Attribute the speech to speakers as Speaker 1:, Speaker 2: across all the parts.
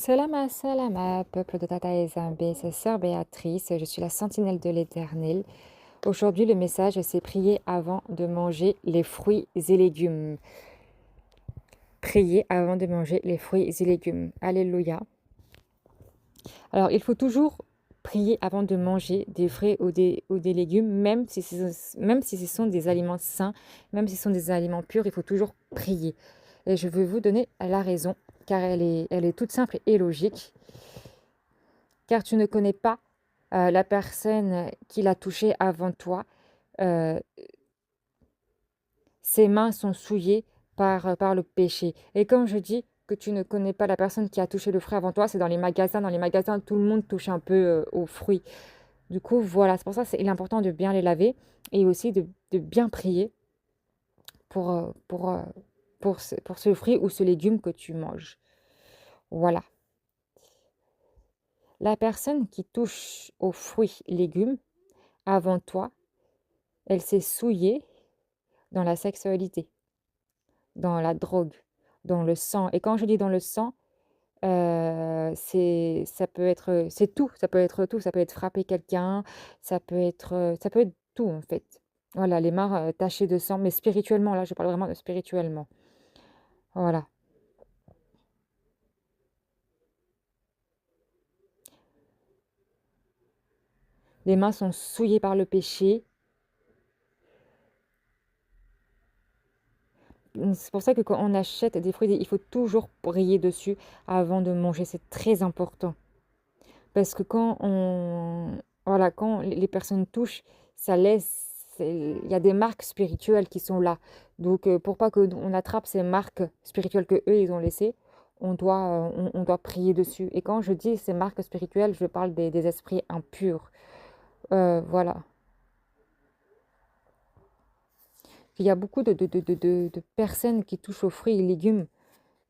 Speaker 1: Salama, salama, peuple de Tata et Zambé, c'est Sœur Béatrice, je suis la sentinelle de l'Éternel. Aujourd'hui, le message, c'est prier avant de manger les fruits et légumes. Prier avant de manger les fruits et légumes. Alléluia. Alors, il faut toujours prier avant de manger des fruits ou des légumes, même si ce sont des aliments sains, même si ce sont des aliments purs, il faut toujours prier. Et je veux vous donner la raison, car elle est toute simple et logique. Car tu ne connais pas la personne qui l'a touché avant toi. Euh, Ses mains sont souillées par le péché. Et quand je dis que tu ne connais pas la personne qui a touché le fruit avant toi, c'est dans les magasins. Dans les magasins, tout le monde touche un peu aux fruits. Du coup, voilà, c'est pour ça qu'il est important de bien les laver et aussi de bien prier pour, euh, pour, euh, pour ce fruit ou ce légume que tu manges. Voilà. La personne qui touche aux fruits, légumes, avant toi, elle s'est souillée dans la sexualité, dans la drogue, dans le sang. Et quand je dis dans le sang, c'est tout, ça peut être tout, ça peut être frapper quelqu'un, ça peut être tout en fait. Voilà, les mains tachées de sang, mais spirituellement, là, je parle vraiment de spirituellement. Voilà. Les mains sont souillées par le péché. C'est pour ça que quand on achète des fruits, il faut toujours prier dessus avant de manger. C'est très important. Parce que voilà, quand les personnes touchent, ça laisse, il y a des marques spirituelles qui sont là. Donc, pour pas qu'on attrape ces marques spirituelles que eux ils ont laissées, on doit prier dessus. Et quand je dis ces marques spirituelles, je parle des esprits impurs. Voilà. Il y a beaucoup de personnes qui touchent aux fruits et légumes.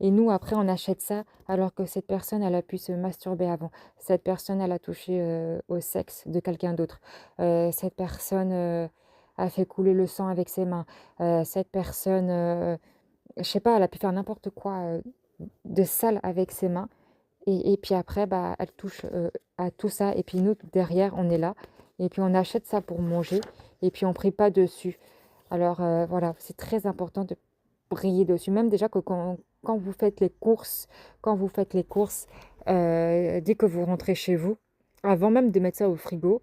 Speaker 1: Et nous, après, on achète ça alors que cette personne, elle a pu se masturber avant. Cette personne, elle a touché au sexe de quelqu'un d'autre. Cette personne a fait couler le sang avec ses mains. Cette personne, je sais pas, elle a pu faire n'importe quoi de sale avec ses mains. Et puis après, bah, elle touche à tout ça. Et puis nous, derrière, on est là. Et puis on achète ça pour manger. Et puis on prie pas dessus. Alors voilà, c'est très important de prier dessus. Même déjà que quand vous faites les courses, dès que vous rentrez chez vous, avant même de mettre ça au frigo,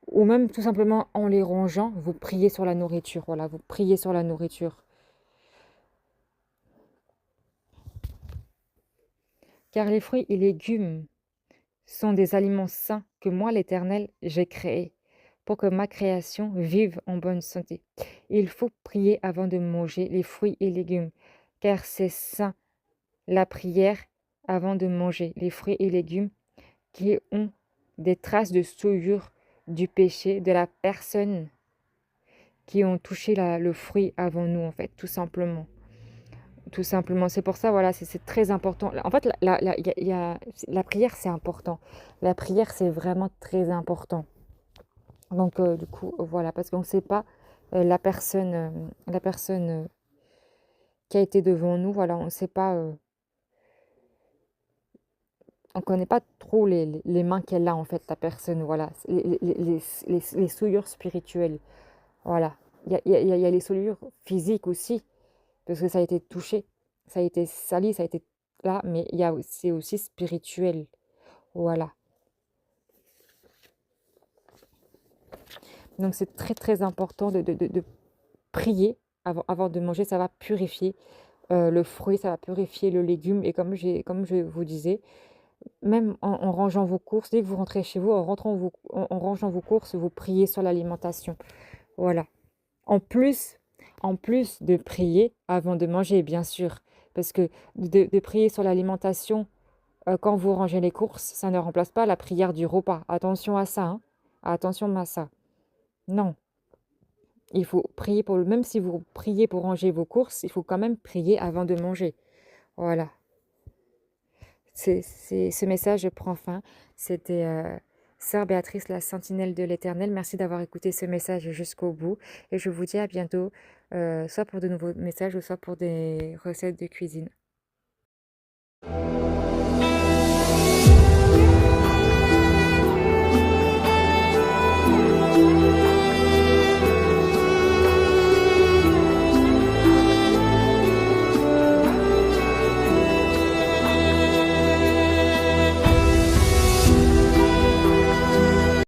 Speaker 1: ou même tout simplement en les rangeant, vous priez sur la nourriture. Voilà, vous priez sur la nourriture. Car les fruits et légumes sont des aliments sains que moi, l'Éternel, j'ai créés pour que ma création vive en bonne santé. Il faut prier avant de manger les fruits et légumes, car c'est sain la prière avant de manger les fruits et légumes qui ont des traces de souillure du péché de la personne qui ont touché le fruit avant nous, en fait, tout simplement. Tout simplement. C'est pour ça, voilà, c'est très important. En fait, la prière, c'est important. La prière, c'est vraiment très important. Donc, du coup, voilà, parce qu'on ne sait pas la personne qui a été devant nous, voilà, on ne sait pas, on connaît pas trop les mains qu'elle a, en fait, la personne, voilà, les souillures spirituelles, voilà. Il y a les souillures physiques aussi, parce que ça a été touché, ça a été sali, ça a été là, mais c'est aussi spirituel, voilà. Donc c'est très très important de prier avant de manger, ça va purifier le fruit, ça va purifier le légume, et comme je vous disais, même en rangeant vos courses, dès que vous rentrez chez vous, en rangeant vos courses, vous priez sur l'alimentation, voilà. En plus, en plus de prier avant de manger, bien sûr, parce que de prier sur l'alimentation quand vous rangez les courses, ça ne remplace pas la prière du repas. Attention à ça, hein. Attention à ça. Non, il faut prier même si vous priez pour ranger vos courses, il faut quand même prier avant de manger. Voilà. Ce message prend fin. C'était Sœur Béatrice, la sentinelle de l'Éternel. Merci d'avoir écouté ce message jusqu'au bout. Et je vous dis à bientôt, soit pour de nouveaux messages, ou soit pour des recettes de cuisine.